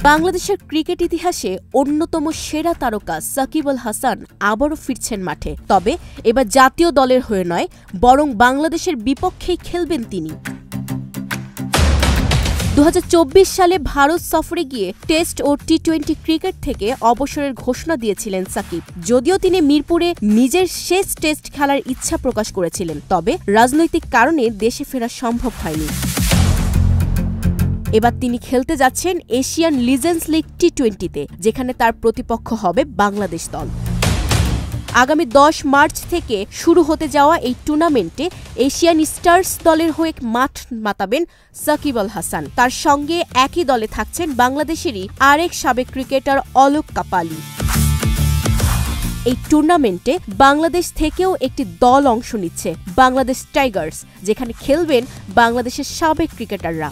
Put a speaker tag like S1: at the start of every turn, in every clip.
S1: বাংলাদেশের ক্রিকেট ইতিহাসে অন্যতম সেরা তারকা সাকিব আল হাসান আবারও ফিরছেন মাঠে। তবে এবার জাতীয় দলের হয়ে নয়, বরং বাংলাদেশের বিপক্ষেই খেলবেন তিনি। 2024 সালে ভারত সফরে গিয়ে টেস্ট ও টি-20 ক্রিকেট থেকে অবসরের ঘোষণা দিয়েছিলেন সাকিব। যদিও তিনি মিরপুরে নিজের শেষ টেস্ট খেলার ইচ্ছা প্রকাশ করেছিলেন, তবে রাজনৈতিক কারণে দেশে ফেরা সম্ভব হয়নি। এবার তিনি খেলতে যাচ্ছেন এশিয়ান লিজেন্ডস লিগ টি-20-তে, যেখানে তার প্রতিপক্ষ হবে বাংলাদেশ দল। আগামী 10 মার্চ থেকে শুরু হতে যাওয়া এই টুর্নামেন্টে এশিয়ান স্টার্স দলের হয়ে মাঠ মাতাবেন সাকিব আল হাসান। তার সঙ্গে একই দলে থাকছেন বাংলাদেশেরই আরেক সাবেক ক্রিকেটার অলোক কাপালি। এই টুর্নামেন্টে বাংলাদেশ থেকেও একটি দল অংশ নিচ্ছে, বাংলাদেশ টাইগার্স, যেখানে খেলবেন বাংলাদেশের সাবেক ক্রিকেটাররা।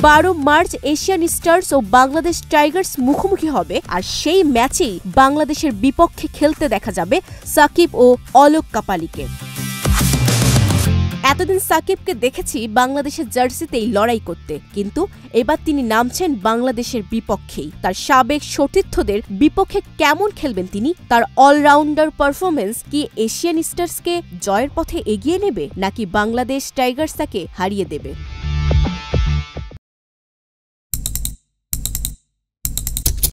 S1: 12 মার্চ এশিয়ান স্টার্স ও বাংলাদেশ টাইগার্স মুখোমুখি হবে, আর সেই ম্যাচেই বাংলাদেশের বিপক্ষে খেলতে দেখা যাবে সাকিব ও অলোক কাপালিকে। এতদিন সাকিবকে দেখেছি বাংলাদেশের জার্সিতেই লড়াই করতে, কিন্তু এবার তিনি নামছেন বাংলাদেশের বিপক্ষেই। তার সাবেক সতীর্থদের বিপক্ষে কেমন খেলবেন তিনি? তার অলরাউন্ডার পারফরমেন্স কি এশিয়ান স্টার্সকে জয়ের পথে এগিয়ে নেবে, নাকি বাংলাদেশ টাইগার্স তাকে হারিয়ে দেবে?